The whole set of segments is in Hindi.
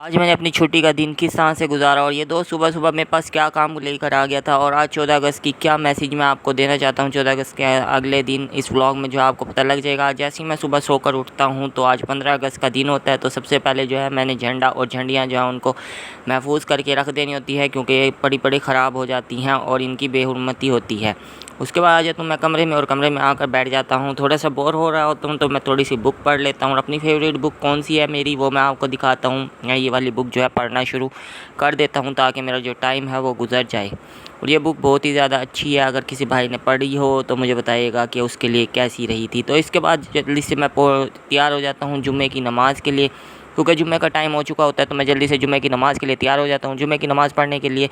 आज मैंने अपनी छुट्टी का दिन किस तरह से गुजारा और ये दोस्त सुबह सुबह मेरे पास क्या काम लेकर आ गया था और आज 14 अगस्त की क्या मैसेज मैं आपको देना चाहता हूँ 14 अगस्त के अगले दिन इस व्लॉग में जो आपको पता लग जाएगा। जैसे ही मैं सुबह सोकर उठता हूँ तो आज 15 अगस्त का दिन होता है। तो सबसे पहले जो है मैंने झंडा और झंडियाँ जो है उनको महफूज करके रख देनी होती है, क्योंकि ये पड़ी ख़राब हो जाती हैं और इनकी बेहुरमती होती है। उसके बाद आ जाता हूँ मैं कमरे में और कमरे में आकर बैठ जाता हूँ। थोड़ा सा बोर हो रहा होता हूँ तो मैं थोड़ी सी बुक पढ़ लेता हूँ और अपनी फेवरेट बुक कौन सी है मेरी वो मैं आपको दिखाता हूँ। मैं ये वाली बुक जो है पढ़ना शुरू कर देता हूँ ताकि मेरा जो टाइम है वो गुजर जाए। और ये बुक बहुत ही ज़्यादा अच्छी है, अगर किसी भाई ने पढ़ी हो तो मुझे बताइएगा कि उसके लिए कैसी रही थी। तो इसके बाद जल्दी से मैं तैयार हो जाता हूँ जुम्मे की नमाज़ के लिए, क्योंकि जुम्मे का टाइम हो चुका होता है। तो मैं जल्दी से जुम्मे की नमाज़ के लिए तैयार हो जाता हूँ। जुम्मे की नमाज़ पढ़ने के लिए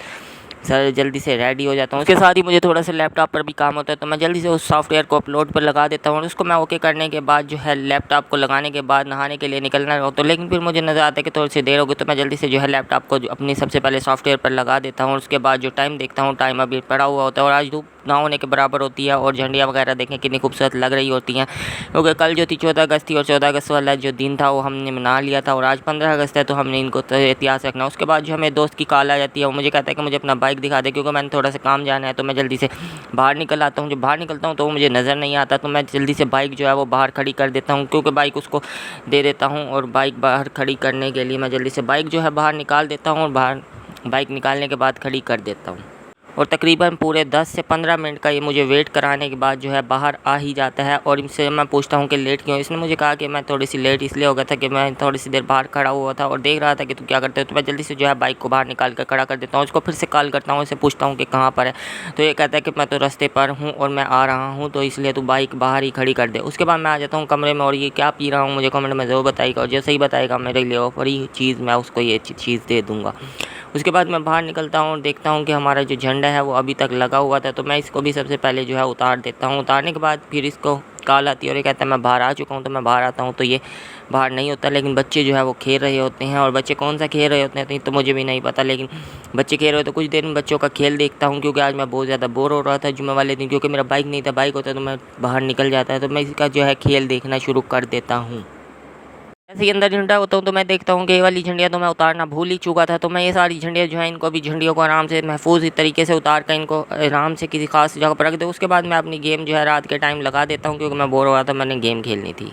सर जल्दी से रेडी हो जाता हूँ। उसके साथ ही मुझे थोड़ा सा लैपटॉप पर भी काम होता है, तो मैं जल्दी से उस सॉफ्टवेयर को अपलोड पर लगा देता हूँ और उसको मैं ओके करने के बाद जो है लैपटॉप को लगाने के बाद नहाने के लिए निकलना होता है। लेकिन फिर मुझे नज़र आता है कि थोड़ी सी देर हो गई, तो मैं जल्दी से जो है लैपटॉप को अपनी सबसे पहले सॉफ्टवेयर पर लगा देता हूँ। उसके बाद जो टाइम देखता हूँ, टाइम अभी पड़ा हुआ होता है और आज धूप ना होने के बराबर होती है और झंडियाँ वगैरह देखें कितनी खूबसूरत लग रही होती हैं, क्योंकि कल जो थी 14 अगस्त थी और 14 अगस्त वाला जो दिन था वो हमने मना लिया था और आज 15 अगस्त है तो हमने इनको एहतियात रखना। उसके बाद जो हमें दोस्त की कॉल आ जाती है, वो मुझे कहता है कि मुझे अपना बाइक दिखा दे, क्योंकि मैंने थोड़ा सा काम जाना है। तो मैं जल्दी से बाहर निकल आता हूँ। जब बाहर निकलता हूँ तो वो मुझे नज़र नहीं आता, तो मैं जल्दी से बाइक जो है वो बाहर खड़ी कर देता हूँ, क्योंकि बाइक उसको दे देता हूँ। और बाइक बाहर खड़ी करने के लिए मैं जल्दी से बाइक जो है बाहर निकाल देता हूँ और बाहर बाइक निकालने के बाद खड़ी कर देता हूँ। और तकरीबन पूरे 10 से 15 मिनट का ये मुझे वेट कराने के बाद जो है बाहर आ ही जाता है। और इनसे मैं पूछता हूँ कि लेट क्यों। इसने मुझे कहा कि मैं थोड़ी सी लेट इसलिए हो गया था कि मैं थोड़ी सी देर बाहर खड़ा हुआ था और देख रहा था कि तू क्या करते हो। तो मैं जल्दी से जो है बाइक को बाहर निकाल कर खड़ा कर देता हूँ। उसको फिर से कॉल करता हूँ, उससे पूछता हूँ कि कहाँ पर है। तो ये कहता है कि मैं तो रास्ते पर हूँ और मैं आ रहा हूँ, तो इसलिए तू बाइक बाहर ही खड़ी कर दे। उसके बाद मैं आ जाता हूँ कमरे में और ये क्या पी रहा हूँ मुझे कमेंट में ज़रूर बताइएगा, और जैसे ही बताएगा मेरे लिए वो फ्री चीज़ मैं उसको ये चीज़ दे दूँगा। उसके बाद मैं बाहर निकलता हूँ और देखता हूँ कि हमारा जो झंडा है वो अभी तक लगा हुआ था, तो मैं इसको भी सबसे पहले जो है उतार देता हूँ। उतारने के बाद फिर इसको कॉल आती है और ये कहता है मैं बाहर आ चुका हूँ। तो मैं बाहर आता हूँ तो ये बाहर नहीं होता, लेकिन बच्चे जो है वो खेल रहे होते हैं। और बच्चे कौन सा खेल रहे होते हैं तो मुझे भी नहीं पता, लेकिन बच्चे खेल रहे होते। कुछ देर में बच्चों का खेल देखता हूँ, क्योंकि आज मैं बहुत ज़्यादा बोर हो रहा था जुम्मे वाले दिन, क्योंकि मेरा बाइक नहीं था। बाइक होता तो मैं बाहर निकल जाता, तो मैं इसका जो है खेल देखना शुरू कर देता हूँ। जैसे ही अंदर झंडा होता हूँ तो मैं देखता हूँ कि ये वाली झंडियाँ तो मैं उतारना भूल ही चुका था। तो मैं ये सारी झंडियाँ जो हैं इनको अभी झंडियों को आराम से महफूज तरीके से उतार कर इनको आराम से किसी खास जगह पर रख दे। उसके बाद मैं अपनी गेम जो है रात के टाइम लगा देता हूँ, क्योंकि मैं बोर हो रहा था, मैंने गेम खेलनी थी।